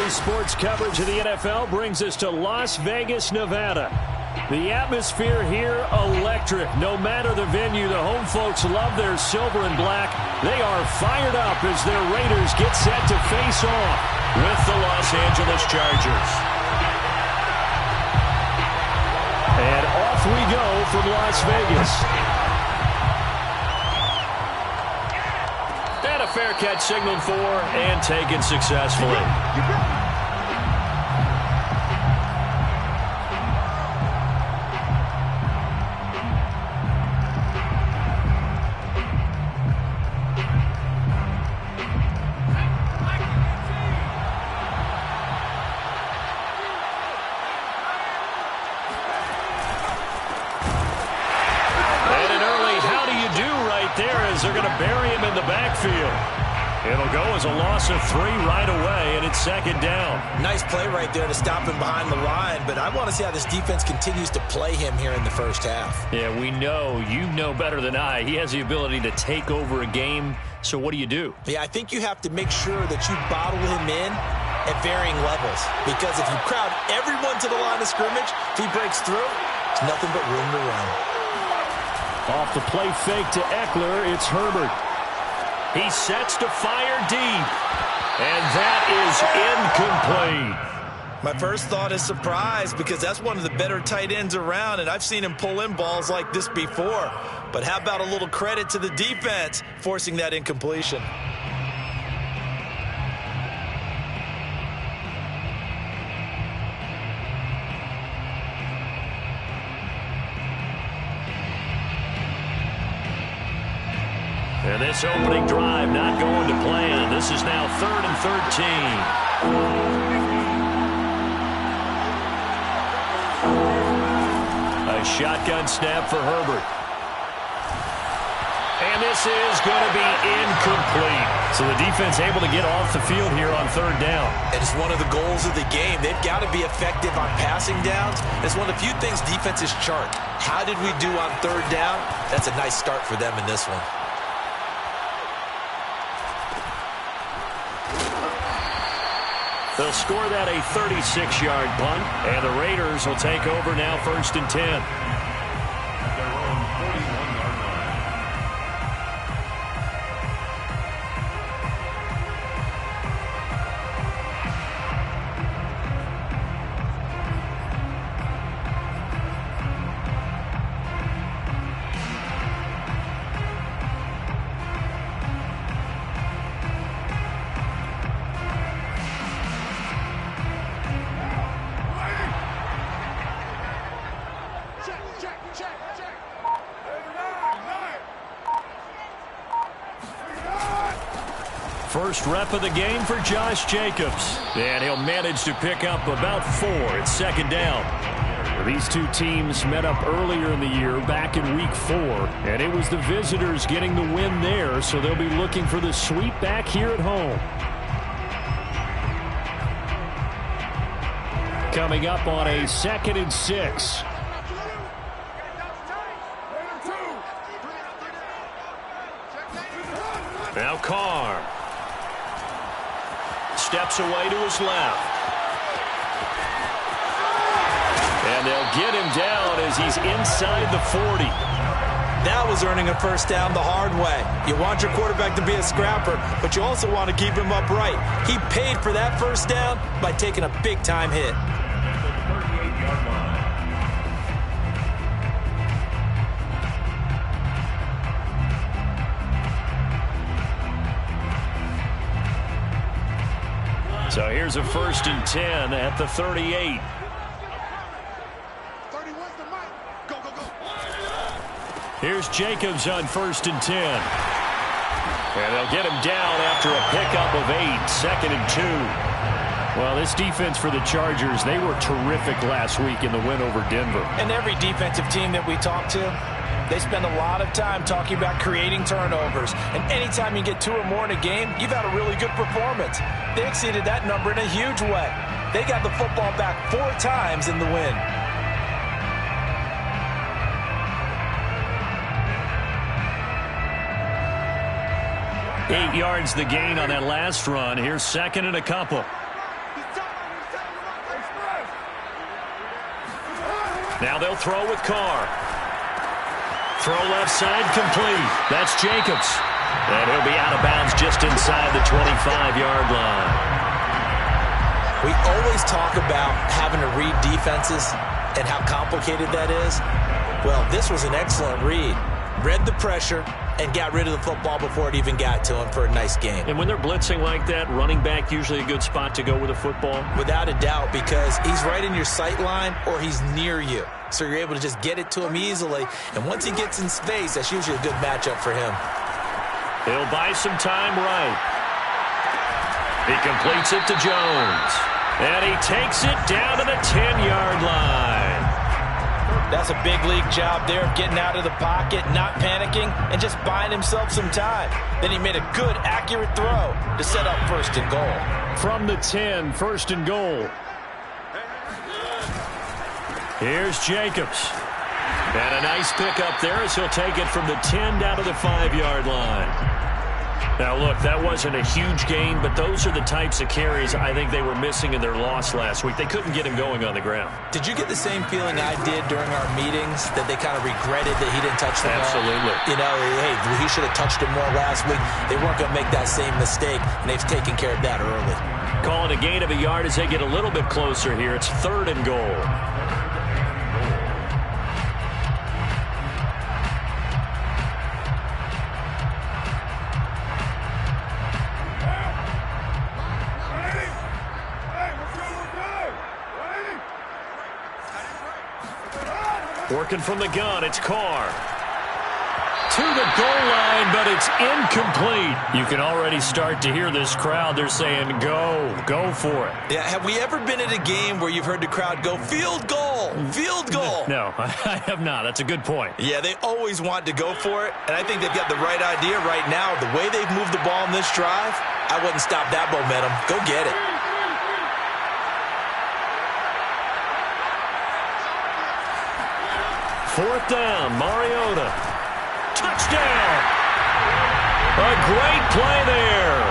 Daily sports coverage of the NFL brings us to Las Vegas, Nevada. The atmosphere here, electric. No matter the venue, the home folks love their silver and black. They are fired up as their Raiders get set to face off with the Los Angeles Chargers. And off we go from Las Vegas. And a fair catch signaled for and taken successfully. They're going to bury him in the backfield. It'll go as a loss of 3 right away, and it's second down. Nice play right there to stop him behind the line, but I want to see how this defense continues to play him here in the first half. Yeah, we know. You know better than I. He has the ability to take over a game, so what do you do? Yeah, I think you have to make sure that you bottle him in at varying levels, because if you crowd everyone to the line of scrimmage, if he breaks through, there's nothing but room to run. Off the play fake to Eckler, it's Herbert. He sets to fire deep. And that is incomplete. My first thought is surprise, because that's one of the better tight ends around, and I've seen him pull in balls like this before. But how about a little credit to the defense forcing that incompletion? And this opening drive not going to plan. This is now 3rd and 13. A shotgun snap for Herbert. And this is going to be incomplete. So the defense able to get off the field here on 3rd down. And it's one of the goals of the game. They've got to be effective on passing downs. It's one of the few things defenses chart. How did we do on 3rd down? That's a nice start for them in this one. They'll score that a 36-yard punt, and the Raiders will take over now 1st and 10. First rep of the game for Josh Jacobs. And he'll manage to pick up about 4 at 2nd down. These two teams met up earlier in the year, back in Week 4. And it was the visitors getting the win there, so they'll be looking for the sweep back here at home. Coming up on a 2nd and 6. Now Carr. Steps away to his left. And they'll get him down as he's inside the 40. That was earning a first down the hard way. You want your quarterback to be a scrapper, but you also want to keep him upright. He paid for that first down by taking a big-time hit. So here's a 1st and 10 at the 38. Here's Jacobs on 1st and 10. And they'll get him down after a pickup of 8, 2nd and 2. Well, this defense for the Chargers, they were terrific last week in the win over Denver. And every defensive team that we talk to, they spend a lot of time talking about creating turnovers. And anytime you get 2 or more in a game, you've had a really good performance. They exceeded that number in a huge way. They got the football back 4 times in the win. Eight yards the gain on that last run. Here's 2nd and a couple. Now they'll throw with Carr. Throw left side complete. That's Jacobs. And he'll be out of bounds just inside the 25-yard line. We always talk about having to read defenses and how complicated that is. Well, this was an excellent read. Read the pressure and got rid of the football before it even got to him for a nice game. And when they're blitzing like that, running back usually a good spot to go with a football? Without a doubt, because he's right in your sight line or he's near you. So you're able to just get it to him easily. And once he gets in space, that's usually a good matchup for him. He'll buy some time right. He completes it to Jones. And he takes it down to the 10-yard line. That's a big league job there of getting out of the pocket, not panicking, and just buying himself some time. Then he made a good, accurate throw to set up 1st and goal. From the 10, 1st and goal. Here's Jacobs. And a nice pickup there as he'll take it from the 10 down to the 5-yard line. Now, look, that wasn't a huge gain, but those are the types of carries I think they were missing in their loss last week. They couldn't get him going on the ground. Did you get the same feeling I did during our meetings, that they kind of regretted that he didn't touch the ball? Absolutely. You know, hey, he should have touched it more last week. They weren't going to make that same mistake, and they've taken care of that early. Calling a gain of a yard as they get a little bit closer here. It's 3rd and goal. Working from the gun, it's Carr. To the goal line, but it's incomplete. You can already start to hear this crowd. They're saying, go for it. Yeah, have we ever been at a game where you've heard the crowd go, field goal, field goal? No, I have not. That's a good point. Yeah, they always want to go for it, and I think they've got the right idea right now. The way they've moved the ball in this drive, I wouldn't stop that momentum. Go get it. Fourth down, Mariota. Touchdown! A great play there.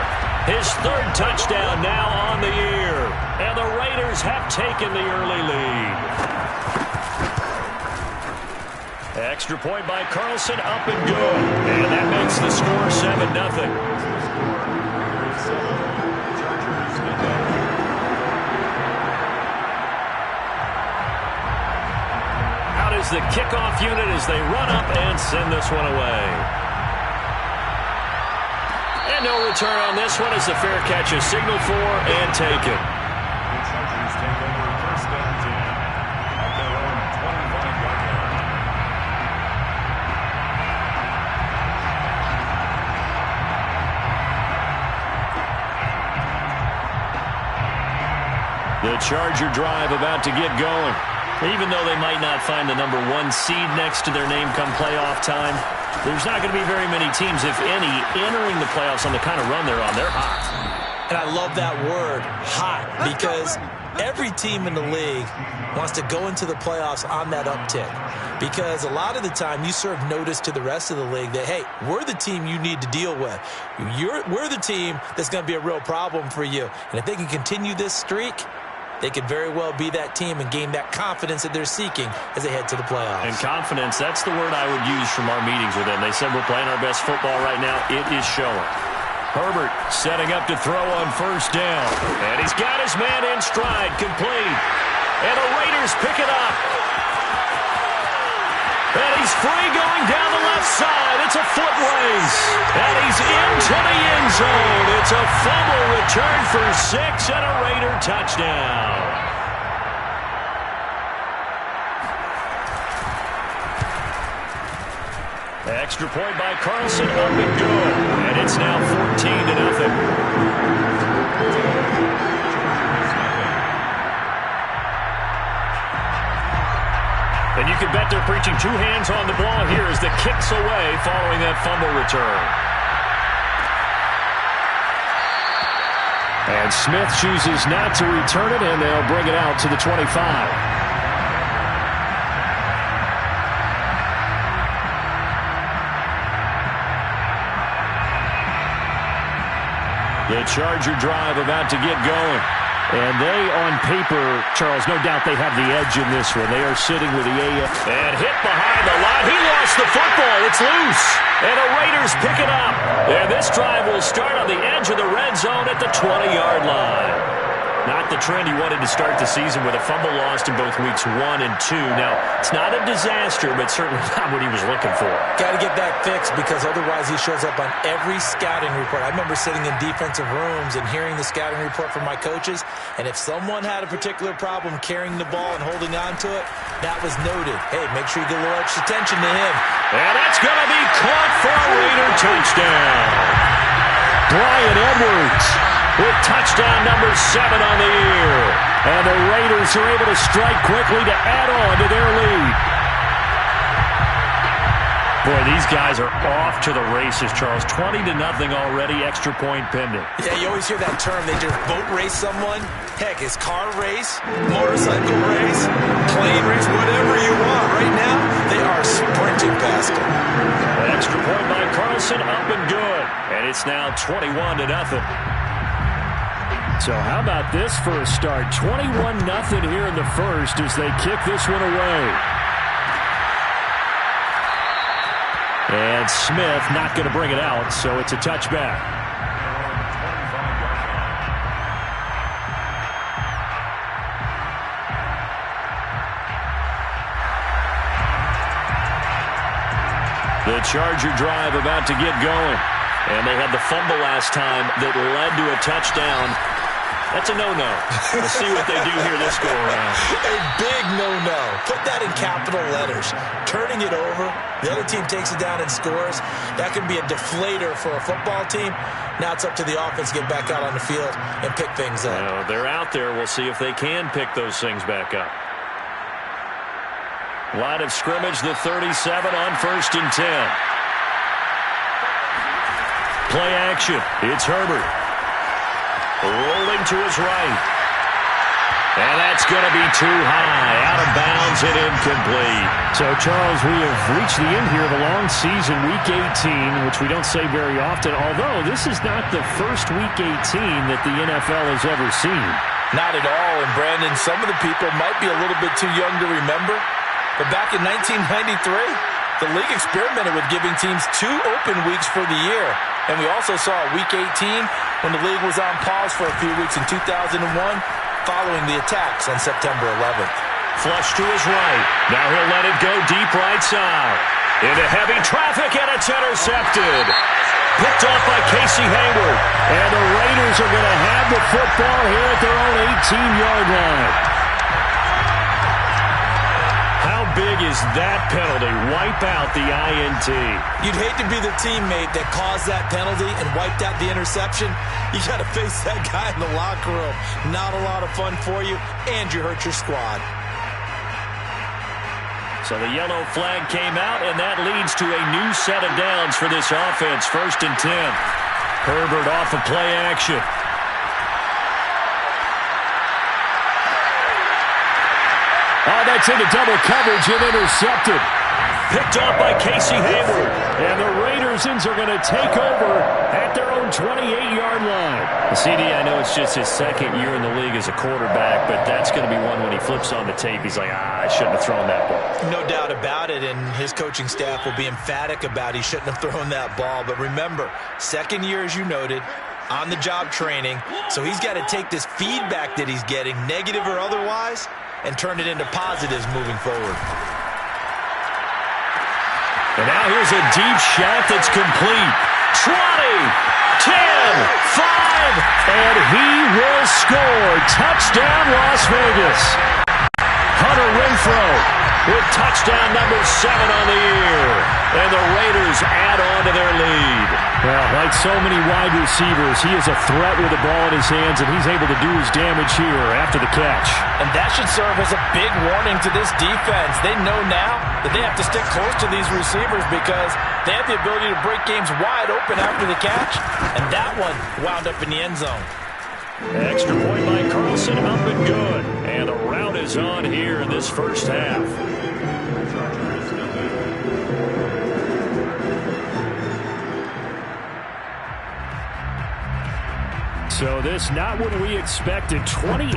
His 3rd touchdown now on the year. And the Raiders have taken the early lead. Extra point by Carlson, up and good. And that makes the score 7-0. Is the kickoff unit as they run up and send this one away. And no return on this one as the fair catch is signaled for and taken. The Charger drive about to get going. Even though they might not find the number 1 seed next to their name come playoff time, there's not going to be very many teams, if any, entering the playoffs on the kind of run they're on. They're hot. And I love that word, hot, because every team in the league wants to go into the playoffs on that uptick. Because a lot of the time you serve notice to the rest of the league that, hey, we're the team you need to deal with. We're the team that's going to be a real problem for you. And if they can continue this streak, they could very well be that team and gain that confidence that they're seeking as they head to the playoffs. And confidence, that's the word I would use from our meetings with them. They said we're playing our best football right now. It is showing. Herbert setting up to throw on 1st down. And he's got his man in stride, complete. And the Raiders pick it up. And he's free going down the left side. It's a foot race. And he's into the end zone. It's a fumble return for 6 and a Raider touchdown. Extra point by Carlson, up and good. And it's now 14-0. And you can bet they're preaching 2 hands on the ball here as the kick's away following that fumble return. And Smith chooses not to return it, and they'll bring it out to the 25. The Charger drive about to get going. And they, on paper, Charles, no doubt they have the edge in this one. They are sitting with the AF. And hit behind the line. He lost the football. It's loose. And the Raiders pick it up. And this drive will start on the edge of the red zone at the 20-yard line. Not the trend he wanted to start the season with a fumble lost in both weeks 1 and 2. Now, it's not a disaster, but certainly not what he was looking for. Got to get that fixed because otherwise he shows up on every scouting report. I remember sitting in defensive rooms and hearing the scouting report from my coaches, and if someone had a particular problem carrying the ball and holding on to it, that was noted. Hey, make sure you get a little extra attention to him. And that's going to be caught for a Raider touchdown. Bryan Edwards with touchdown number 7 on the year. And the Raiders are able to strike quickly to add on to their lead. Boy, these guys are off to the races, Charles. 20-0 already, extra point pending. Yeah, you always hear that term. They just boat race someone. Heck, it's car race, motorcycle race, plane race, whatever you want. Right now, they are sprinting past them. An extra point by Carlson, up and good. And it's now 21-0. So how about this for a start? 21-0 here in the first as they kick this one away. And Smith not going to bring it out, so it's a touchback. The Charger drive about to get going. And they had the fumble last time that led to a touchdown. That's a no-no. We'll see what they do here this go-around. A big no-no. Put that in capital letters. Turning it over, the other team takes it down and scores. That can be a deflator for a football team. Now it's up to the offense to get back out on the field and pick things up. Well, they're out there. We'll see if they can pick those things back up. Line of scrimmage, the 37 on 1st and 10. Play action. It's Herbert. Rolling to his right. And that's going to be too high. Out of bounds and incomplete. So, Charles, we have reached the end here of a long season, Week 18, which we don't say very often, although this is not the first Week 18 that the NFL has ever seen. Not at all. And, Brandon, some of the people might be a little bit too young to remember, but back in 1993, the league experimented with giving teams 2 open weeks for the year. And we also saw Week 18 when the league was on pause for a few weeks in 2001 following the attacks on September 11th. Flush to his right. Now he'll let it go deep right side. Into heavy traffic, and it's intercepted. Picked off by Casey Hayward. And the Raiders are going to have the football here at their own 18-yard line. How big is that penalty? Wipe out the INT. You'd hate to be the teammate that caused that penalty and wiped out the interception. You got to face that guy in the locker room. Not a lot of fun for you, and you hurt your squad. So the yellow flag came out, and that leads to a new set of downs for this offense. 1st and 10. Herbert off of play action. Oh, that's into double coverage and intercepted. Picked off by Casey Hayward. And the Raiders are going to take over at their own 28-yard line. CD, I know it's just his second year in the league as a quarterback, but that's going to be one when he flips on the tape. He's like, I shouldn't have thrown that ball. No doubt about it, and his coaching staff will be emphatic about he shouldn't have thrown that ball. But remember, second year, as you noted, on-the-job training, so he's got to take this feedback that he's getting, negative or otherwise, and turn it into positives moving forward. And now here's a deep shot that's complete. 20, 10, 5, and he will score. Touchdown, Las Vegas. Hunter Renfrow with touchdown number 7 on the year. And the Raiders add on to their lead. Well, like so many wide receivers, he is a threat with the ball in his hands, and he's able to do his damage here after the catch. And that should serve as a big warning to this defense. They know now that they have to stick close to these receivers because they have the ability to break games wide open after the catch, and that one wound up in the end zone. Extra point by Carlson, up and good. And the route is on here in this first half. So this not what we expected. 28-0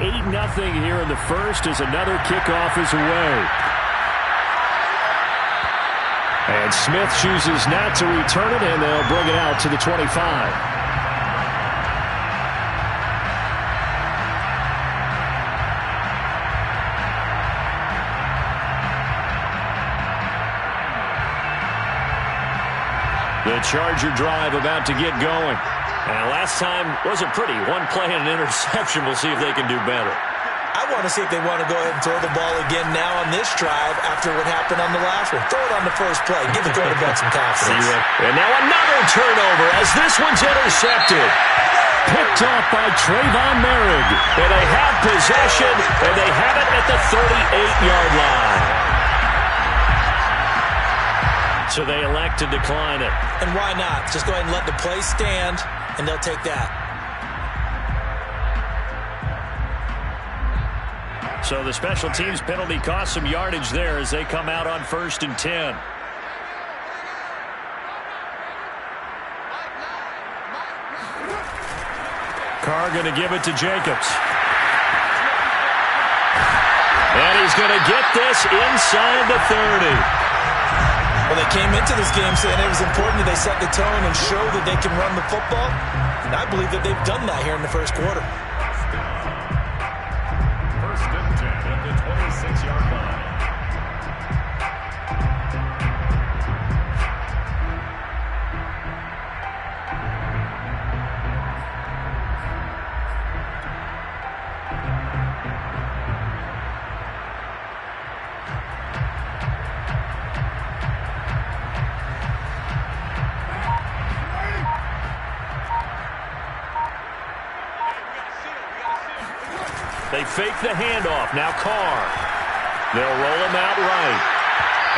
here in the first as another kickoff is away. And Smith chooses not to return it, and they'll bring it out to the 25. The Charger drive about to get going. And last time wasn't pretty. One play and an interception. We'll see if they can do better. I want to see if they want to go ahead and throw the ball again now on this drive after what happened on the last one. Throw it on the first play. Give the quarterback some confidence. And now another turnover as this one's intercepted. Picked off by Trayvon Merrick. And they have possession, and they have it at the 38-yard line. So they elect to decline it. And why not? Just go ahead and let the play stand, and they'll take that. So the special teams penalty cost some yardage there as they come out on 1st and 10. Carr going to give it to Jacobs. And he's going to get this inside the 30. Well, they came into this game saying it was important that they set the tone and show that they can run the football. And I believe that they've done that here in the first quarter. 1st and 10 at the 26-yard line. They fake the handoff. Now Carr. They'll roll him out right.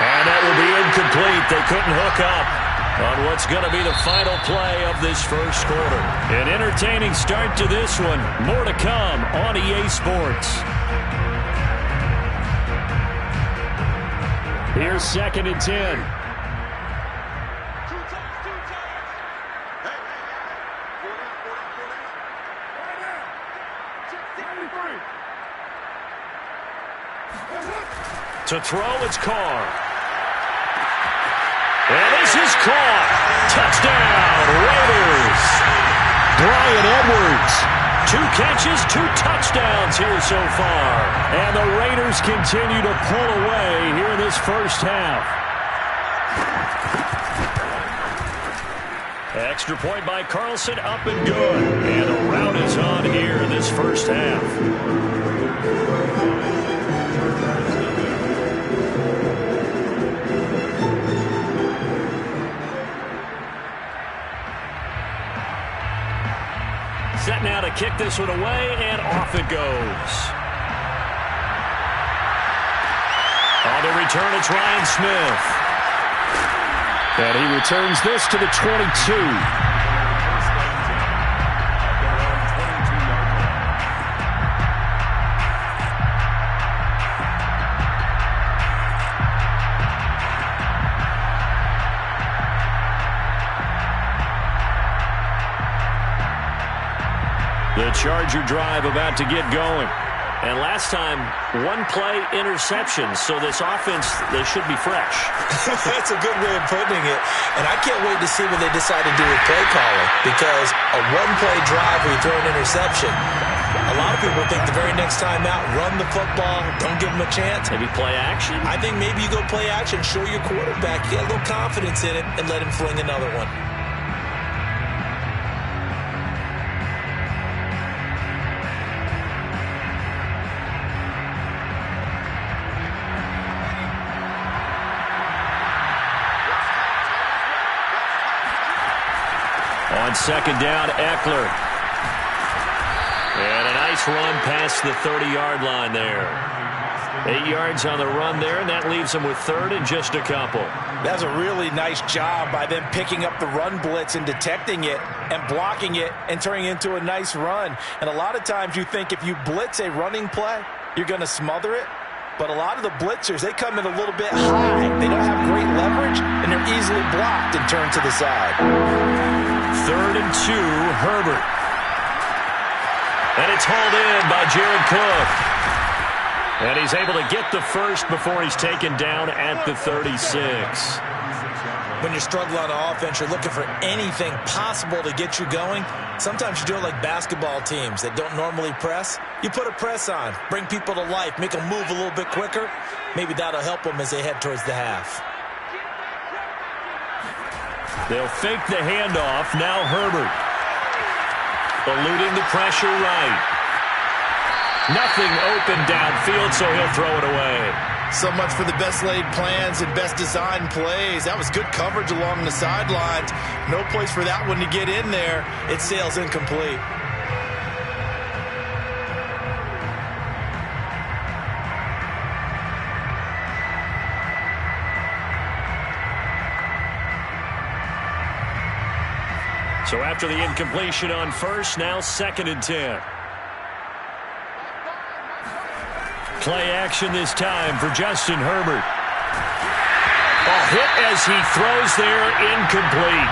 And that will be incomplete. They couldn't hook up on what's going to be the final play of this first quarter. An entertaining start to this one. More to come on EA Sports. Here's 2nd and 10. To throw, it's Carr. And this is caught. Touchdown, Raiders. Bryan Edwards. 2 catches, 2 touchdowns here so far. And the Raiders continue to pull away here in this first half. Extra point by Carlson, up and good. And the rout is on here in this first half. Set now to kick this one away, and off it goes. On the return, it's Ryan Smith. And he returns this to the 22. The Charger drive about to get going. And last time, 1-play interception. So this offense, they should be fresh. That's a good way of putting it. And I can't wait to see what they decide to do with play calling. Because a 1-play drive where you throw an interception, a lot of people think the very next time out, run the football, don't give them a chance. Maybe play action? I think maybe you go play action, show your quarterback, get a little confidence in it, and let him fling another one. On 2nd down, Eckler. And a nice run past the 30-yard line there. 8 yards on the run there, and that leaves them with 3rd and just a couple. That's a really nice job by them picking up the run blitz and detecting it and blocking it and turning it into a nice run. And a lot of times you think if you blitz a running play, you're going to smother it. But a lot of the blitzers, they come in a little bit high. They don't have great leverage, and they're easily blocked and turned to the side. 3rd and 2, Herbert. And it's hauled in by Jared Cook. And he's able to get the first before he's taken down at the 36. When you're struggling on offense, you're looking for anything possible to get you going. Sometimes you do it like basketball teams that don't normally press. You put a press on, bring people to life, make them move a little bit quicker. Maybe that'll help them as they head towards the half. They'll fake the handoff. Now Herbert. Eluding the pressure right. Nothing open downfield, so he'll throw it away. So much for the best laid plans and best designed plays. That was good coverage along the sidelines. No place for that one to get in there. It sails incomplete. So after the incompletion on first, now 2nd and 10. Play action this time for Justin Herbert. A hit as he throws there, incomplete.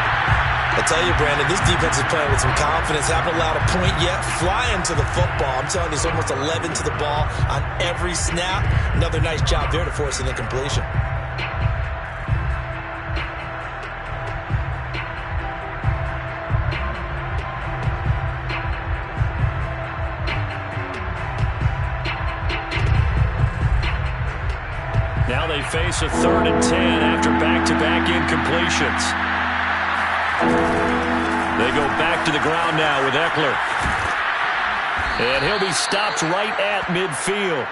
I tell you, Brandon, this defense is playing with some confidence. Haven't allowed a point yet. Flying to the football. I'm telling you, it's almost 11 to the ball on every snap. Another nice job there to force an incompletion. Now they face a 3rd and 10 after back-to-back incompletions. They go back to the ground now with Eckler. And he'll be stopped right at midfield.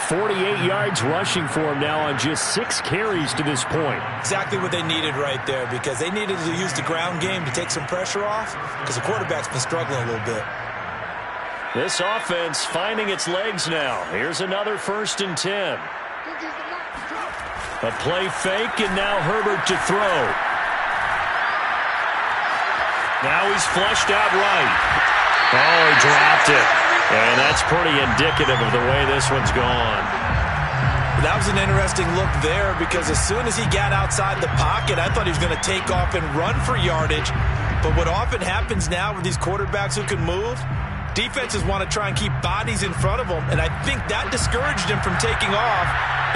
48 yards rushing for him now on just 6 carries to this point. Exactly what they needed right there, because they needed to use the ground game to take some pressure off, because the quarterback's been struggling a little bit. This offense finding its legs now. Here's another 1st and 10. A play fake, and now Herbert to throw. Now he's flushed out right. Oh, he dropped it. And that's pretty indicative of the way this one's gone. That was an interesting look there, because as soon as he got outside the pocket, I thought he was going to take off and run for yardage. But what often happens now with these quarterbacks who can move, defenses want to try and keep bodies in front of them, and I think that discouraged him from taking off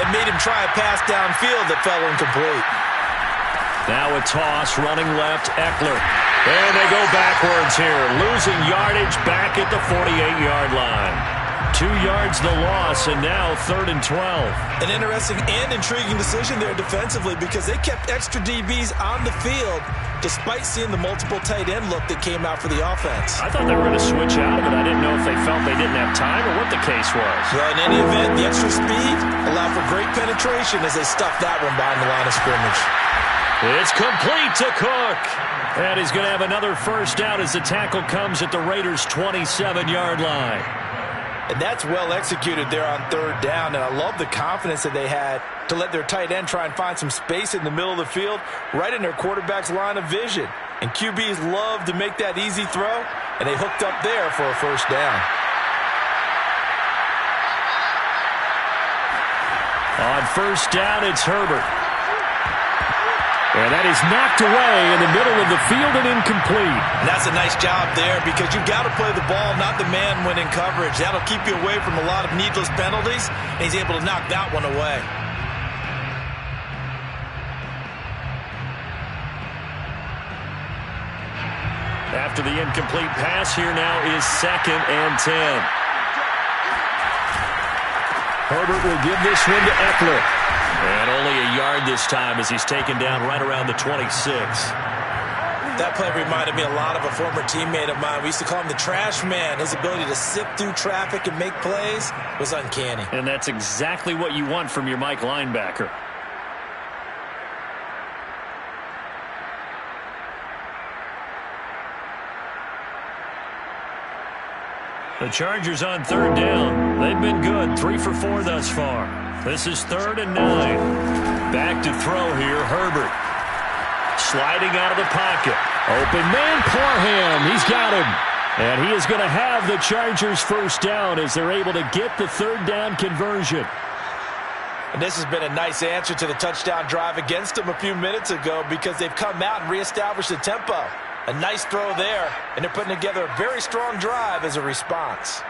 and made him try a pass downfield that fell incomplete. Now a toss, running left, Eckler. And they go backwards here, losing yardage back at the 48-yard line. 2 yards the loss, and now 3rd and 12. An interesting and intriguing decision there defensively, because they kept extra DBs on the field despite seeing the multiple tight end look that came out for the offense. I thought they were going to switch out of it. I didn't know if they felt they didn't have time or what the case was. Well, in any event, the extra speed allowed for great penetration as they stuffed that one behind the line of scrimmage. It's complete to Cook. And he's going to have another 1st down as the tackle comes at the Raiders' 27-yard line. And that's well executed there on 3rd down. And I love the confidence that they had to let their tight end try and find some space in the middle of the field, right in their quarterback's line of vision. And QBs love to make that easy throw, and they hooked up there for a 1st down. On 1st down, it's Herbert. And that is knocked away in the middle of the field and incomplete. And that's a nice job there, because you've got to play the ball, not the man when in coverage. That'll keep you away from a lot of needless penalties, and he's able to knock that one away. After the incomplete pass, here now is 2nd and 10. Herbert will give this one to Eckler. And only a yard this time as he's taken down right around the 26. That play reminded me a lot of a former teammate of mine. We used to call him the trash man. His ability to sift through traffic and make plays was uncanny. And that's exactly what you want from your Mike linebacker. The Chargers on 3rd down. They've been good, 3 for 4 thus far. This is 3rd and 9. Back to throw here, Herbert. Sliding out of the pocket. Open man, Parham. He's got him. And he is going to have the Chargers' 1st down as they're able to get the 3rd down conversion. And this has been a nice answer to the touchdown drive against them a few minutes ago, because they've come out and reestablished the tempo. A nice throw there, and they're putting together a very strong drive as a response.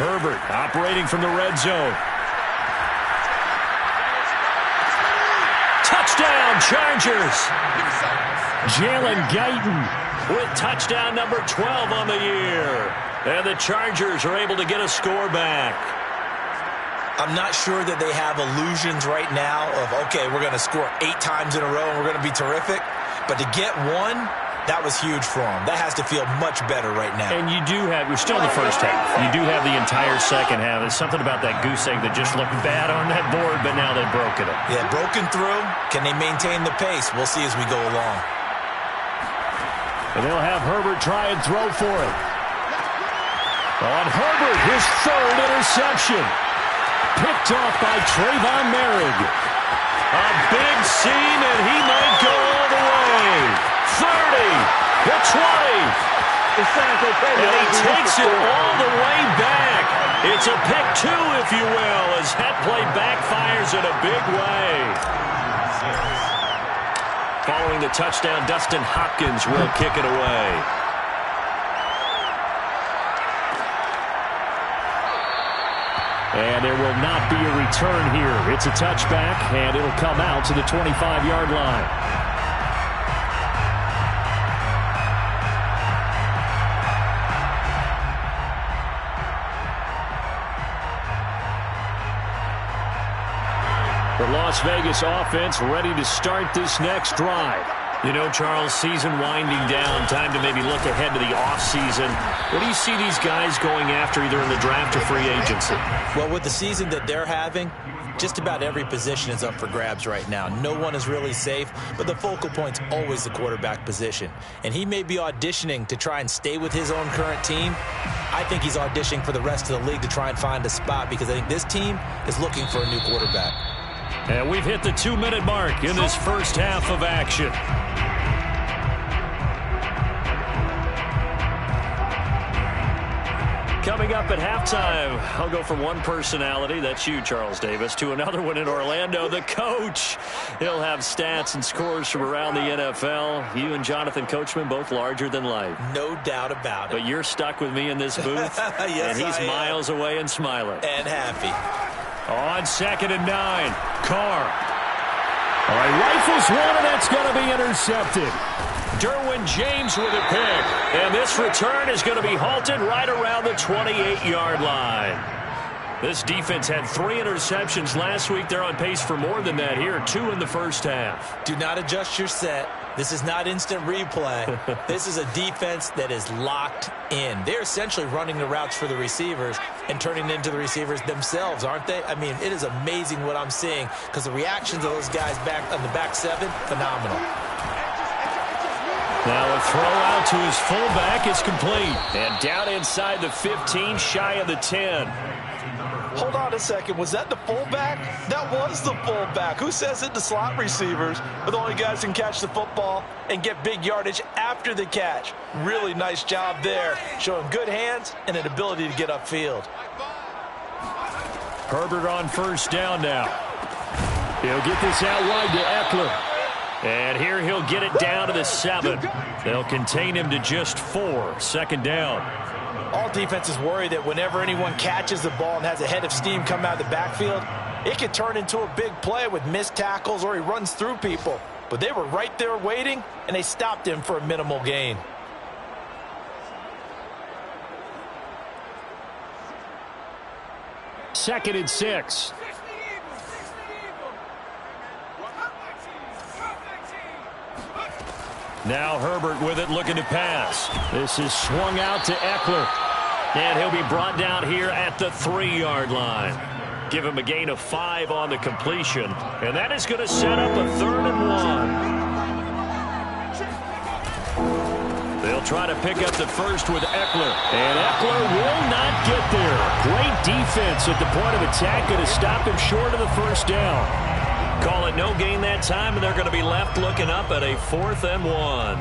Herbert operating from the red zone. Touchdown, Chargers. Jalen Guyton with touchdown number 12 on the year. And the Chargers are able to get a score back. I'm not sure that they have illusions right now of, okay, we're going to score 8 times in a row and we're going to be terrific. But to get one, that was huge for them. That has to feel much better right now. And you do have, we're still in the first half. You do have the entire second half. There's something about that goose egg that just looked bad on that board, but now they've broken it. Yeah, broken through. Can they maintain the pace? We'll see as we go along. And they'll have Herbert try and throw for it. On Herbert, his 3rd interception. Picked off by Trayvon Merrick. A big seam, and he might go all the way. 30, the 20. And he takes it all the way back. It's a pick 2, if you will, as that play backfires in a big way. Following the touchdown, Dustin Hopkins will kick it away. And there will not be a return here. It's a touchback, and it'll come out to the 25-yard line. The Las Vegas offense ready to start this next drive. You know, Charles, season winding down, time to maybe look ahead to the offseason. What do you see these guys going after either in the draft or free agency? Well, with the season that they're having, just about every position is up for grabs right now. No one is really safe, but the focal point's always the quarterback position. And he may be auditioning to try and stay with his own current team. I think he's auditioning for the rest of the league to try and find a spot because I think this team is looking for a new quarterback. And we've hit the 2-minute mark in this first half of action. Coming up at halftime, I'll go from one personality, that's you, Charles Davis, to another one in Orlando, the coach. He'll have stats and scores from around the NFL. You and Jonathan Coachman, both larger than life. No doubt about it. But you're stuck with me in this booth, yes, and he's miles away and smiling. And happy. On 2nd and 9, Carr. All right, rifles one, and that's going to be intercepted. Derwin James with a pick. And this return is going to be halted right around the 28-yard line. This defense had 3 interceptions last week. They're on pace for more than that here, 2 in the first half. Do not adjust your set. This is not instant replay. This is a defense that is locked in. They're essentially running the routes for the receivers and turning into the receivers themselves, aren't they? I mean, it is amazing what I'm seeing because the reactions of those guys back on the back 7, phenomenal. Now a throw out to his fullback is complete. And down inside the 15, shy of the 10. Hold on a second. Was that the fullback? That was the fullback. Who says it? The slot receivers are the only guys who can catch the football and get big yardage after the catch. Really nice job there, showing good hands and an ability to get upfield. Herbert on first down now. He'll get this out wide to Eckler. And here he'll get it down to the 7. They'll contain him to just 4. 2nd down. All defenses worry that whenever anyone catches the ball and has a head of steam come out of the backfield, it could turn into a big play with missed tackles or he runs through people. But they were right there waiting, and they stopped him for a minimal gain. Second and 6. Now Herbert with it, looking to pass. This is swung out to Eckler. And he'll be brought down here at the 3-yard line. Give him a gain of 5 on the completion. And that is going to set up a 3rd and 1. They'll try to pick up the first with Eckler. And Eckler will not get there. Great defense at the point of attack. Going to stop him short of the first down. Call it no gain that time, and they're going to be left looking up at a 4th and 1.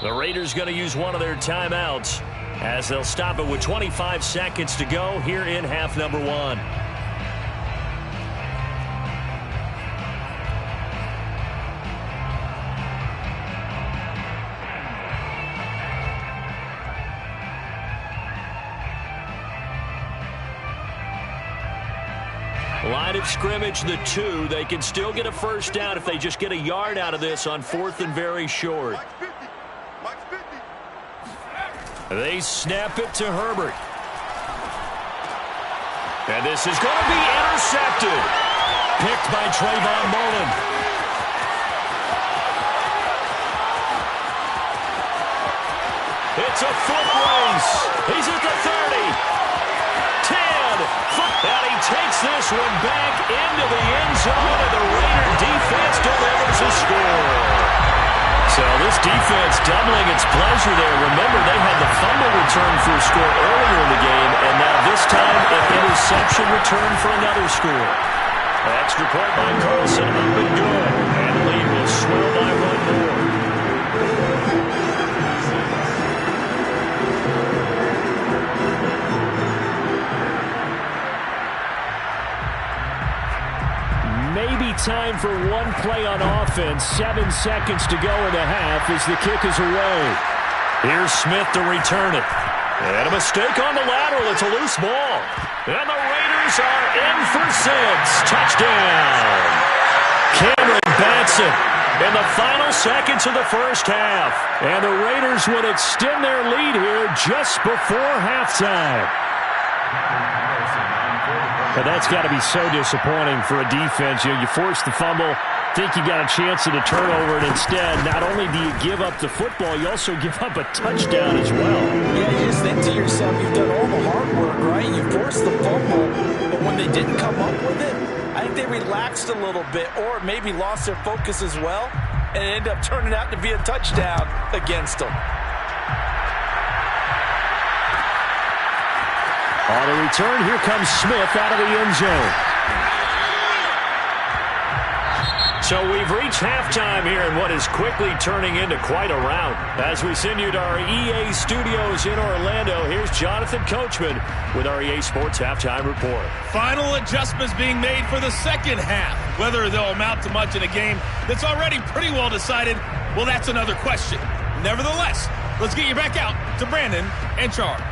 The Raiders going to use one of their timeouts as they'll stop it with 25 seconds to go here in half number one. Line of scrimmage, the 2. They can still get a first down if they just get a yard out of this on 4th and very short. They snap it to Herbert. And this is going to be intercepted. Picked by Trayvon Mullen. It's a foot race. He's at the 30. 10. And he takes this one back into the end zone, and the Raider defense delivers a score. So this defense doubling its pleasure there. Remember, they had the fumble return for a score earlier in the game, and now this time an interception return for another score. Extra point by Carlson, up and good. And the lead will swell by one more. Maybe time for one play on offense. 7 seconds to go in the half as the kick is away. Here's Smith to return it. And a mistake on the lateral. It's a loose ball. And the Raiders are in for 6. Touchdown. Cameron Batson in the final seconds of the first half. And the Raiders would extend their lead here just before halftime. But that's got to be so disappointing for a defense. You force the fumble, think you got a chance at a turnover, and instead, not only do you give up the football, you also give up a touchdown as well. Yeah, you just think to yourself, you've done all the hard work, right? You forced the fumble, but when they didn't come up with it, I think they relaxed a little bit or maybe lost their focus as well, and it ended up turning out to be a touchdown against them. On the return, here comes Smith out of the end zone. So we've reached halftime here in what is quickly turning into quite a rout. As we send you to our EA studios in Orlando, here's Jonathan Coachman with our EA Sports Halftime Report. Final adjustments being made for the second half. Whether they'll amount to much in a game that's already pretty well decided, well, that's another question. Nevertheless, let's get you back out to Brandon and Charles.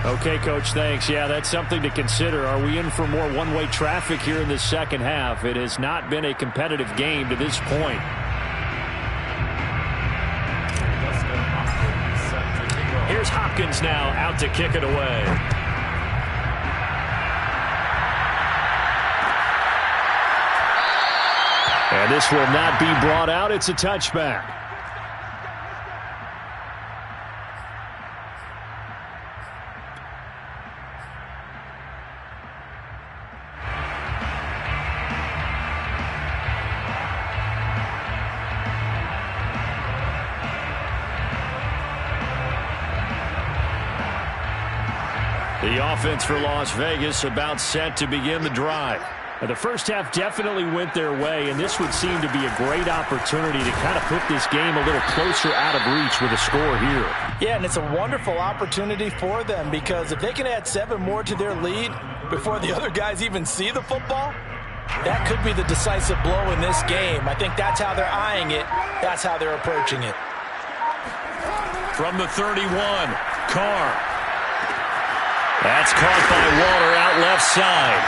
Okay, Coach, thanks. Yeah, that's something to consider. Are we in for more one-way traffic here in the second half? It has not been a competitive game to this point. Here's Hopkins now out to kick it away. And this will not be brought out. It's a touchback. The offense for Las Vegas about set to begin the drive. The first half definitely went their way, and this would seem to be a great opportunity to kind of put this game a little closer out of reach with a score here. Yeah, and it's a wonderful opportunity for them because if they can add 7 more to their lead before the other guys even see the football, that could be the decisive blow in this game. I think that's how they're eyeing it. That's how they're approaching it. From the 31, Carr. That's caught by Waller out left side.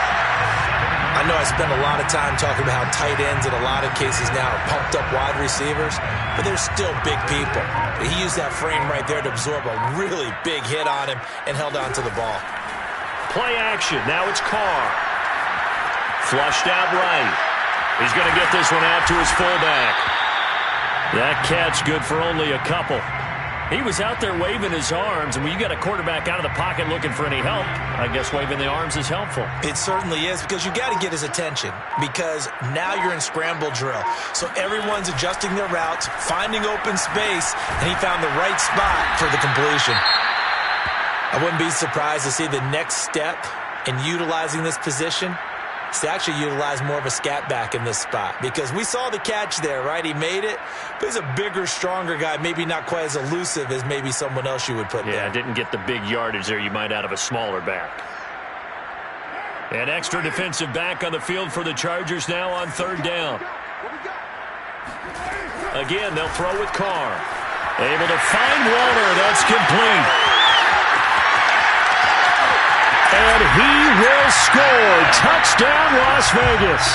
I know I spend a lot of time talking about how tight ends in a lot of cases now are pumped up wide receivers, but they're still big people. He used that frame right there to absorb a really big hit on him and held on to the ball. Play action. Now it's Carr. Flushed out right. He's going to get this one out to his fullback. That catch good for only a couple. He was out there waving his arms, and when you got a quarterback out of the pocket looking for any help, I guess waving the arms is helpful. It certainly is, because you got to get his attention, because now you're in scramble drill. So everyone's adjusting their routes, finding open space, and he found the right spot for the completion. I wouldn't be surprised to see the next step in utilizing this position is to actually utilize more of a scat back in this spot, because we saw the catch there, right? He made it, but he's a bigger, stronger guy, maybe not quite as elusive as maybe someone else you would put there. Yeah, didn't get the big yardage there you might out of a smaller back. An extra defensive back on the field for the Chargers now on 3rd down. Again, they'll throw with Carr. Able to find Warner. That's complete. And he will score. Touchdown, Las Vegas.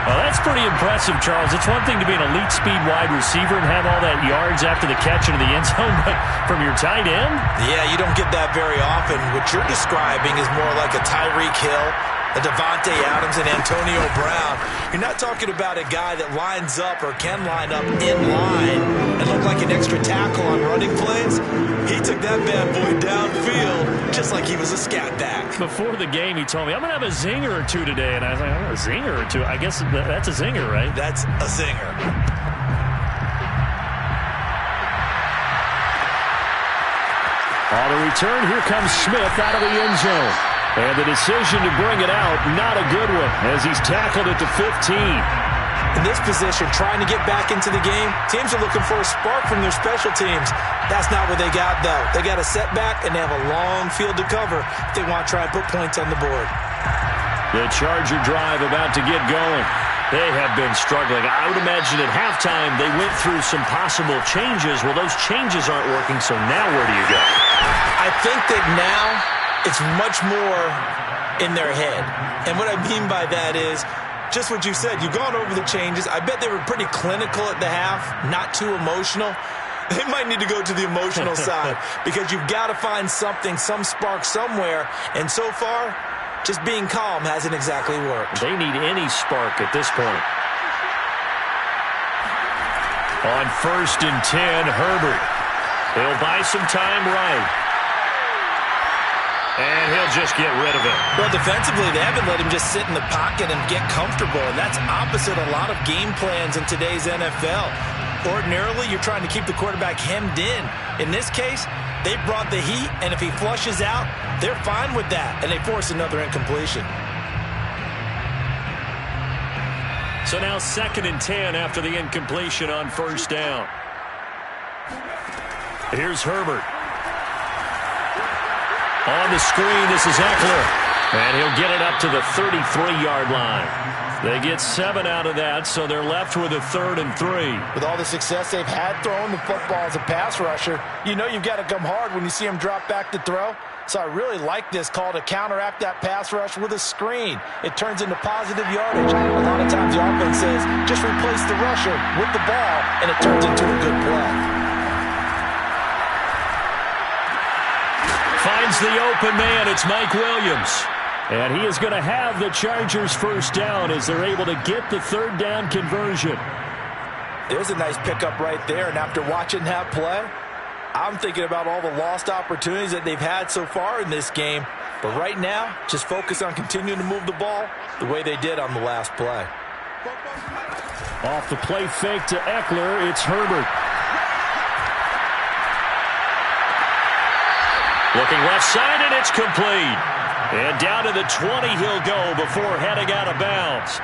Well, that's pretty impressive, Charles. It's one thing to be an elite speed wide receiver and have all that yards after the catch into the end zone, but from your tight end? Yeah, you don't get that very often. What you're describing is more like a Tyreek Hill, a Devontae Adams, and Antonio Brown. You're not talking about a guy that lines up or can line up in line and look like an extra tackle on running plays. He took that bad boy downfield just like he was a scat back. Before the game, he told me, I'm going to have a zinger or two today. And I was like, oh, a zinger or two? I guess that's a zinger, right? That's a zinger. On the return, here comes Smith out of the end zone. And the decision to bring it out, not a good one, as he's tackled at the 15. In this position, trying to get back into the game, teams are looking for a spark from their special teams. That's not what they got, though. They got a setback, and they have a long field to cover if they want to try and put points on the board. The Charger drive about to get going. They have been struggling. I would imagine at halftime they went through some possible changes. Well, those changes aren't working, so now where do you go? I think that now it's much more in their head. And what I mean by that is just what you said. You've gone over the changes. I bet they were pretty clinical at the half, not too emotional. They might need to go to the emotional side, because you've got to find something, some spark somewhere. And so far, just being calm hasn't exactly worked. They need any spark at this point. On 1st and 10, Herbert. He'll buy some time right. And he'll just get rid of it. Well, defensively, they haven't let him just sit in the pocket and get comfortable, and that's opposite a lot of game plans in today's NFL. Ordinarily, you're trying to keep the quarterback hemmed in. In this case, they brought the heat, and if he flushes out, they're fine with that, and they force another incompletion. So now 2nd and 10 after the incompletion on 1st down. Here's Herbert. On the screen, this is Eckler. And he'll get it up to the 33-yard line. They get 7 out of that, so they're left with a 3rd and 3. With all the success they've had throwing the football as a pass rusher, you know you've got to come hard when you see him drop back to throw. So I really like this call to counteract that pass rush with a screen. It turns into positive yardage. A lot of times the offense says, just replace the rusher with the ball, and it turns into a good play. Finds the open man. It's Mike Williams. And he is going to have the Chargers 1st down as they're able to get the 3rd down conversion. There's a nice pickup right there. And after watching that play, I'm thinking about all the lost opportunities that they've had so far in this game. But right now, just focus on continuing to move the ball the way they did on the last play. Off the play fake to Eckler, it's Herbert. Looking left side, and it's complete. And down to the 20 he'll go before heading out of bounds.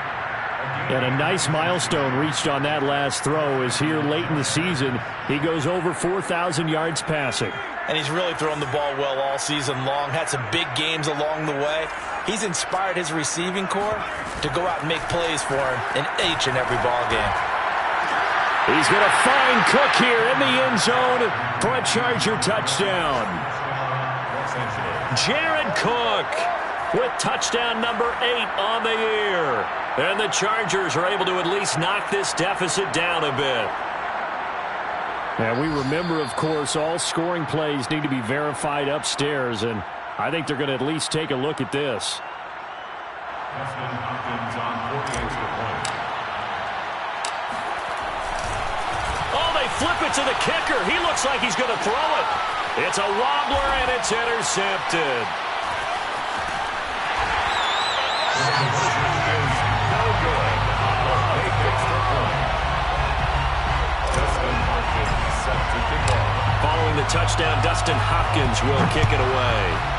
And a nice milestone reached on that last throw, as here late in the season, he goes over 4,000 yards passing. And he's really thrown the ball well all season long, had some big games along the way. He's inspired his receiving corps to go out and make plays for him in each and every ball game. He's going to find Cook here in the end zone for a Charger touchdown. Jared Cook with touchdown number 8 on the year. And the Chargers are able to at least knock this deficit down a bit. And we remember, of course, all scoring plays need to be verified upstairs, and I think they're going to at least take a look at this. Oh, they flip it to the kicker. He looks like he's going to throw it. It's a wobbler, and it's intercepted. Following the touchdown, Dustin Hopkins will kick it away.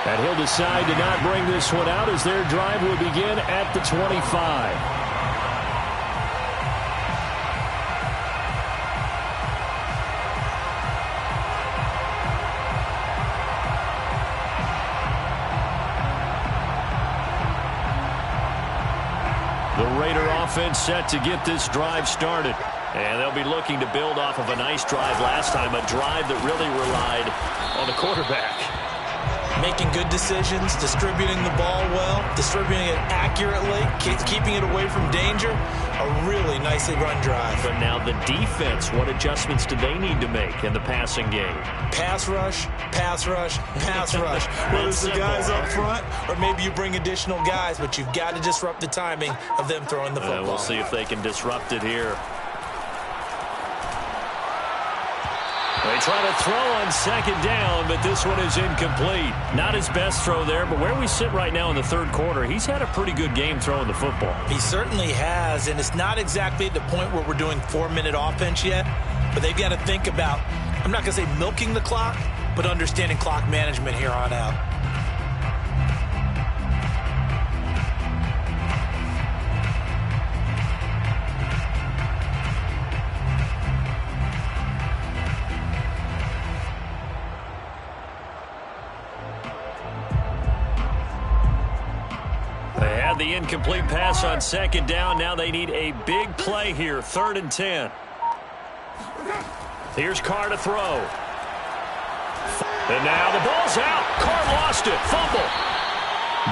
And he'll decide to not bring this one out as their drive will begin at the 25. The Raider offense set to get this drive started. And they'll be looking to build off of a nice drive last time, a drive that really relied on the quarterback. Making good decisions, distributing the ball well, distributing it accurately, keeping it away from danger. A really nicely run drive. But now the defense, what adjustments do they need to make in the passing game? Pass rush, pass rush, pass rush. Whether it's the guys up front or maybe you bring additional guys, but you've got to disrupt the timing of them throwing the football. We'll see if they can disrupt it here. They try to throw on second down, but this one is incomplete. Not his best throw there, but where we sit right now in the third quarter, he's had a pretty good game throwing the football. He certainly has, and it's not exactly at the point where we're doing 4-minute offense yet, but they've got to think about, I'm not going to say milking the clock, but understanding clock management here on out. The incomplete pass on second down. Now they need a big play here. 3rd and 10. Here's Carr to throw. And now the ball's out. Carr lost it. Fumble.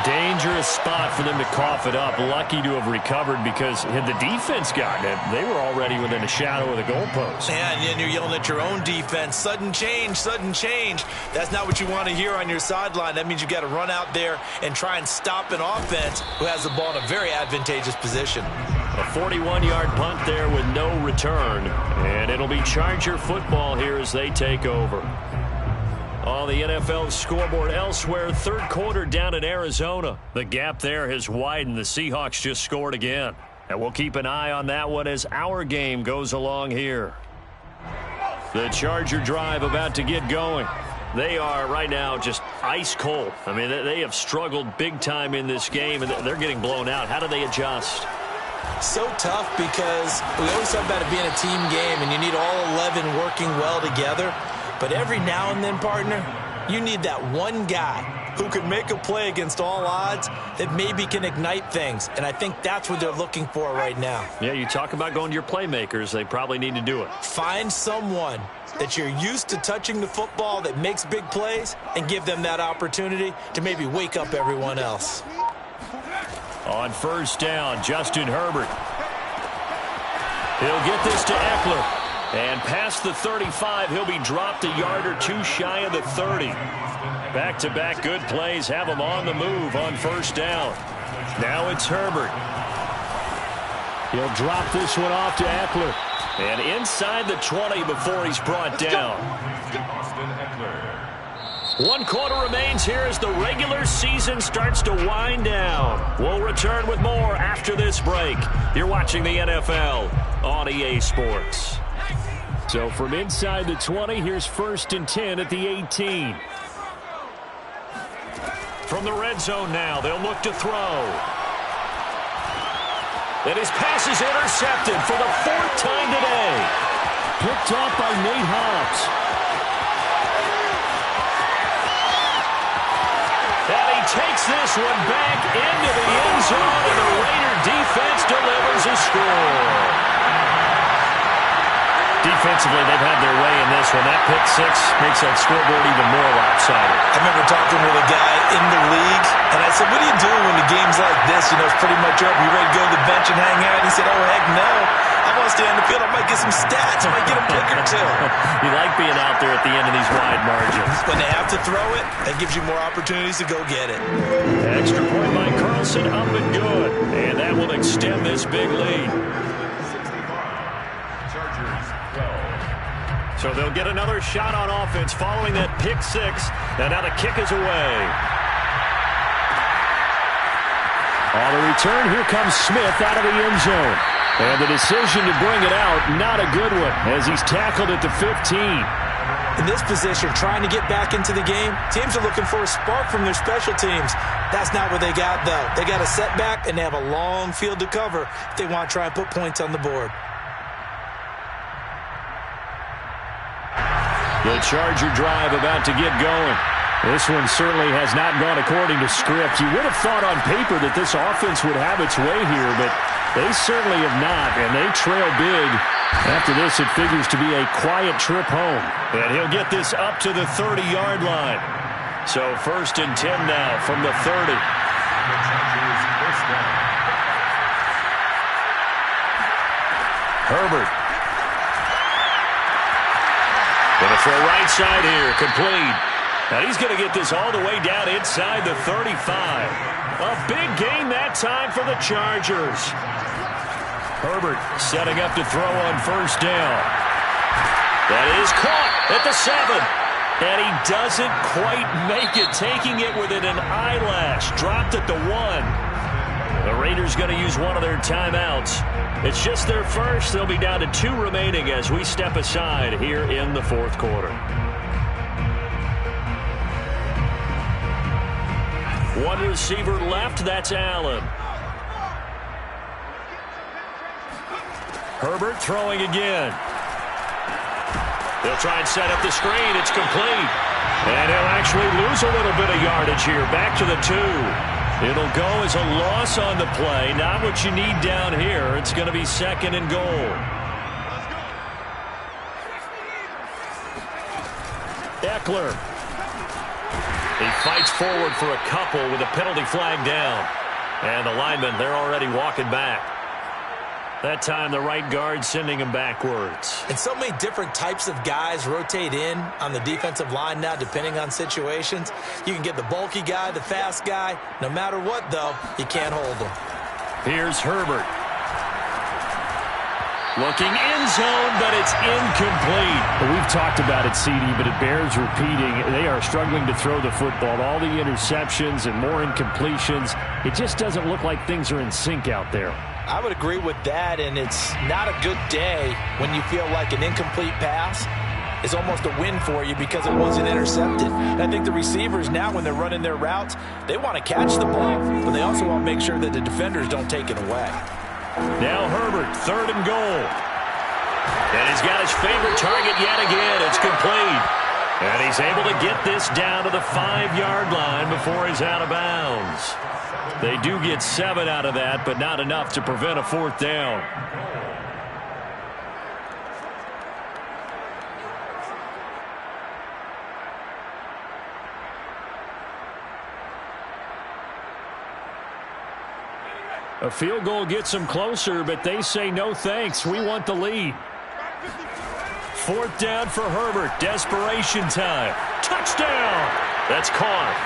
Dangerous spot for them to cough it up. Lucky to have recovered because had the defense gotten it, they were already within a shadow of the goalpost. Yeah, and you're yelling at your own defense. Sudden change, sudden change. That's not what you want to hear on your sideline. That means you've got to run out there and try and stop an offense who has the ball in a very advantageous position. A 41-yard punt there with no return. And it'll be Charger football here as they take over. On the NFL scoreboard elsewhere, third quarter down in Arizona. The gap there has widened. The Seahawks just scored again. And we'll keep an eye on that one as our game goes along here. The Charger drive about to get going. They are right now just ice cold. I mean, they have struggled big time in this game, and they're getting blown out. How do they adjust? So tough because we always talk about it being a team game, and you need all 11 working well together. But every now and then, partner, you need that one guy who could make a play against all odds that maybe can ignite things. And I think that's what they're looking for right now. Yeah, you talk about going to your playmakers. They probably need to do it. Find someone that you're used to touching the football that makes big plays and give them that opportunity to maybe wake up everyone else. On first down, Justin Herbert. He'll get this to Eckler. And past the 35, he'll be dropped a yard or two shy of the 30. Back-to-back good plays have him on the move on first down. Now it's Herbert. He'll drop this one off to Eckler. And inside the 20 before he's brought down. 1 quarter remains here as the regular season starts to wind down. We'll return with more after this break. You're watching the NFL on EA Sports. So from inside the 20, here's 1st and 10 at the 18. From the red zone now, they'll look to throw. And his pass is intercepted for the 4th time today. Picked off by Nate Hobbs. And he takes this one back into the end zone, and the Raider defense delivers a score. Defensively, they've had their way in this one. That pick six makes that scoreboard even more lopsided. I remember talking with a guy in the league, and I said, what do you do when the game's like this? You know, it's pretty much over. You ready to go to the bench and hang out? He said, oh, heck no. I want to stay on the field, I might get some stats. I might get a pick or two. You like being out there at the end of these wide margins. When they have to throw it, that gives you more opportunities to go get it. Extra point by Carlson, up and good. And that will extend this big lead. So they'll get another shot on offense following that pick six. And now the kick is away. On the return, here comes Smith out of the end zone. And the decision to bring it out, not a good one, as he's tackled at the 15. In this position, trying to get back into the game, teams are looking for a spark from their special teams. That's not what they got, though. They got a setback, and they have a long field to cover if they want to try and put points on the board. The Charger drive about to get going. This one certainly has not gone according to script. You would have thought on paper that this offense would have its way here, but they certainly have not, and they trail big. After this, it figures to be a quiet trip home. And he'll get this up to the 30-yard line. So 1st and 10 now from the 30. Herbert. Gonna throw right side here, complete. Now he's going to get this all the way down inside the 35. A big gain that time for the Chargers. Herbert setting up to throw on 1st down. That is caught at the 7. And he doesn't quite make it, taking it within an eyelash. Dropped at the 1. The Raiders going to use one of their timeouts. It's just their first. They'll be down to 2 remaining as we step aside here in the 4th quarter. One receiver left, that's Allen. Herbert throwing again. They'll try and set up the screen. It's complete. And he'll actually lose a little bit of yardage here. Back to the 2. It'll go as a loss on the play. Not what you need down here. It's going to be 2nd and goal. Eckler. He fights forward for a couple with a penalty flag down. And the linemen, they're already walking back. That time, the right guard sending him backwards. And so many different types of guys rotate in on the defensive line now, depending on situations. You can get the bulky guy, the fast guy. No matter what, though, you can't hold him. Here's Herbert. Looking end zone, but it's incomplete. Well, we've talked about it, CD, but it bears repeating. They are struggling to throw the football. All the interceptions and more incompletions. It just doesn't look like things are in sync out there. I would agree with that, and it's not a good day when you feel like an incomplete pass is almost a win for you because it wasn't intercepted. And I think the receivers now, when they're running their routes, they want to catch the ball, but they also want to make sure that the defenders don't take it away. Now Herbert, 3rd and goal. And he's got his favorite target yet again. It's complete. And he's able to get this down to the 5-yard line before he's out of bounds. They do get 7 out of that, but not enough to prevent a 4th down. A field goal gets them closer, but they say no thanks. We want the lead. 4th down for Herbert. Desperation time. Touchdown! That's caught.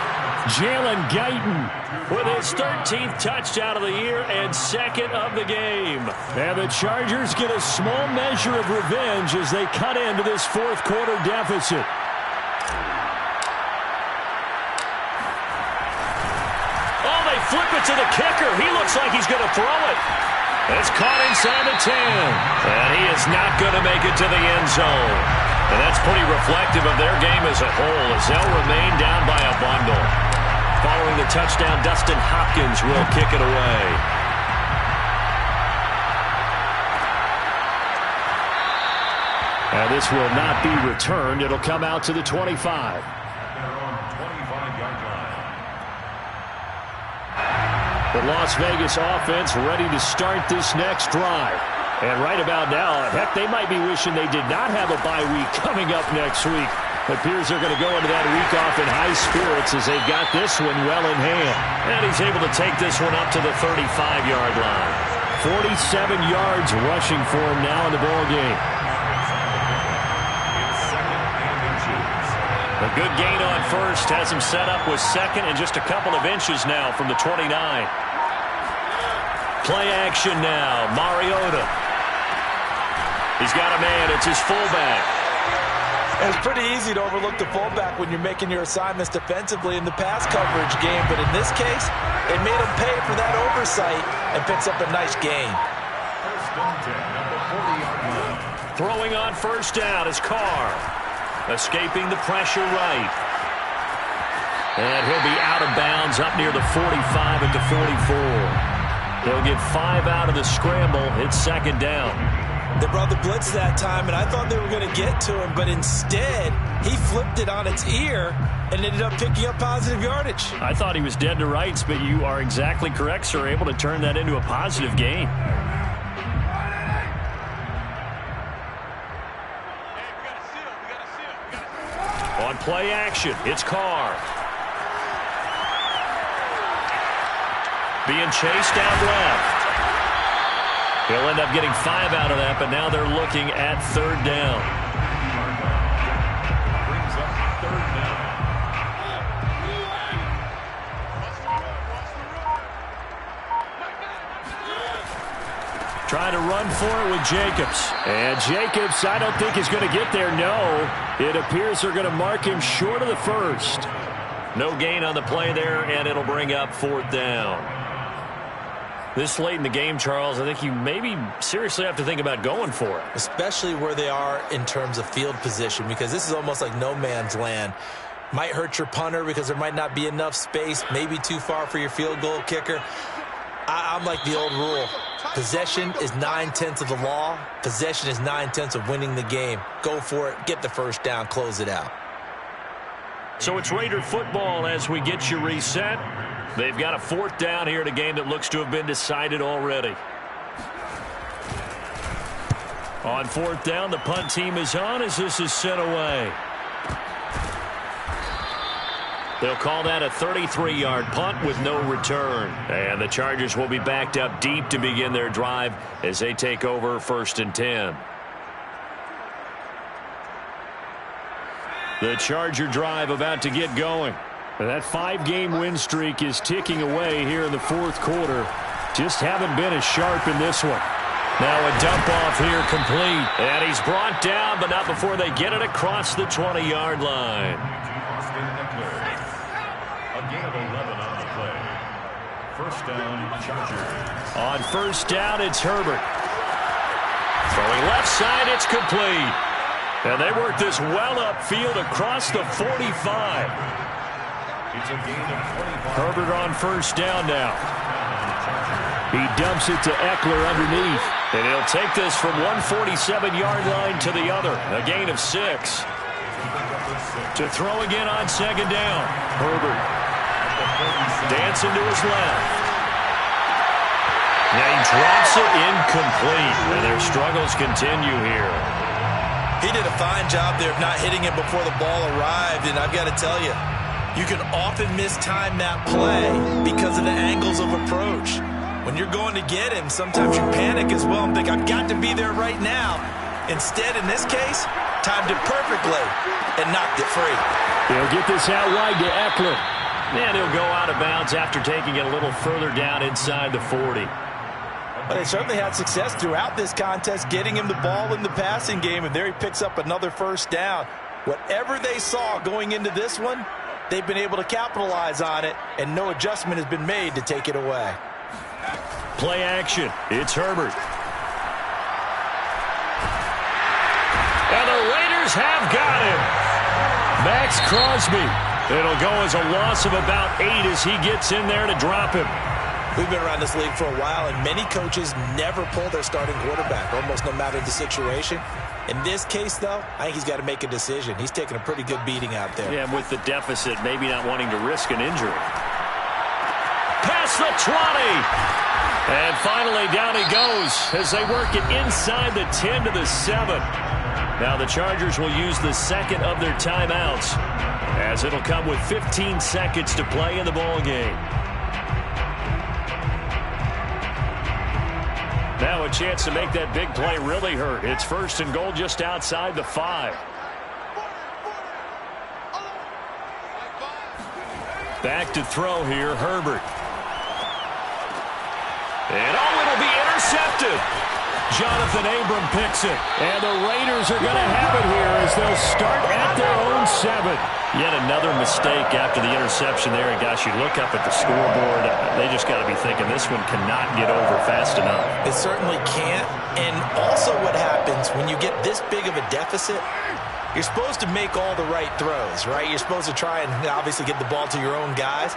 Jalen Guyton with his 13th touchdown of the year and 2nd of the game. And the Chargers get a small measure of revenge as they cut into this 4th quarter deficit. Flip it to the kicker. He looks like he's going to throw it. It's caught inside the 10. And he is not going to make it to the end zone. And that's pretty reflective of their game as a whole as they'll remain down by a bundle. Following the touchdown, Dustin Hopkins will kick it away. Now this will not be returned. It'll come out to the 25. The Las Vegas offense ready to start this next drive. And right about now, heck, they might be wishing they did not have a bye week coming up next week. It appears they're going to go into that week off in high spirits as they've got this one well in hand. And he's able to take this one up to the 35-yard line. 47 yards rushing for him now in the ball game. A good gain on first has him set up with second and just a couple of inches now from the 29. Play action now. Mariota. He's got a man. It's his fullback. It's pretty easy to overlook the fullback when you're making your assignments defensively in the pass coverage game. But in this case, it made him pay for that oversight and picks up a nice gain. Throwing on first down is Carr. Escaping the pressure right. And he'll be out of bounds up near the 45 at the 44. They'll get 5 out of the scramble. It's second down. They brought the blitz that time, and I thought they were going to get to him, but instead, he flipped it on its ear and ended up picking up positive yardage. I thought he was dead to rights, but you are exactly correct, sir. Able to turn that into a positive gain. On play action, it's Carr. Being chased out left. He'll end up getting 5 out of that, but now they're looking at third down. Brings up third down. Trying to run for it with Jacobs. And Jacobs, I don't think is going to get there. No, it appears they're going to mark him short of the first. No gain on the play there, and it'll bring up fourth down. This late in the game, Charles, I think you maybe seriously have to think about going for it. Especially where they are in terms of field position, because this is almost like no man's land. Might hurt your punter because there might not be enough space, maybe too far for your field goal kicker. I'm like the old rule. Possession is 9/10 of the law. Possession is 9/10 of winning the game. Go for it, get the first down, close it out. So it's Raider football as we get you reset. They've got a fourth down here in a game that looks to have been decided already. On fourth down, the punt team is on as this is sent away. They'll call that a 33-yard punt with no return. And the Chargers will be backed up deep to begin their drive as they take over 1st and 10. The Charger drive about to get going. That 5-game win streak is ticking away here in the fourth quarter. Just haven't been as sharp in this one. Now a dump off here complete. And he's brought down, but not before they get it across the 20-yard line. A gain of 11 on the play. First down, Chargers. On first down, it's Herbert. Throwing left side, it's complete. And they work this well upfield across the 45. It's a gain of 25. Herbert on first down now. He dumps it to Eckler underneath. And he'll take this from one 47-yard line to the other. A gain of 6. To throw again on second down. Herbert. Dancing to his left. Now he drops it incomplete. And their struggles continue here. He did a fine job there of not hitting it before the ball arrived. And I've got to tell you, you can often mistime that play because of the angles of approach. When you're going to get him, sometimes you panic as well and think, I've got to be there right now. Instead, in this case, timed it perfectly and knocked it free. They'll get this out wide to Eckler. And he'll go out of bounds after taking it a little further down inside the 40. Well, they certainly had success throughout this contest, getting him the ball in the passing game, and there he picks up another first down. Whatever they saw going into this one, they've been able to capitalize on it, and no adjustment has been made to take it away. Play action. It's Herbert. And the Raiders have got him. Max Crosby. It'll go as a loss of about 8 as he gets in there to drop him. We've been around this league for a while, and many coaches never pull their starting quarterback, almost no matter the situation. In this case, though, I think he's got to make a decision. He's taking a pretty good beating out there. Yeah, with the deficit, maybe not wanting to risk an injury. Past the 20. And finally, down he goes as they work it inside the 10 to the 7. Now the Chargers will use the second of their timeouts as it'll come with 15 seconds to play in the ball game. Now a chance to make that big play really hurt. It's 1st and goal just outside the 5. Back to throw here, Herbert. And it'll be intercepted. Jonathan Abram picks it. And the Raiders are going to have it here as they'll start at their own 7. Yet another mistake after the interception there. And gosh, you look up at the scoreboard, they just got to be thinking this one cannot get over fast enough. It certainly can't. And also what happens when you get this big of a deficit, you're supposed to make all the right throws, right? You're supposed to try and obviously get the ball to your own guys.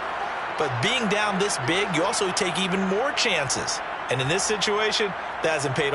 But being down this big, you also take even more chances. And in this situation, that hasn't paid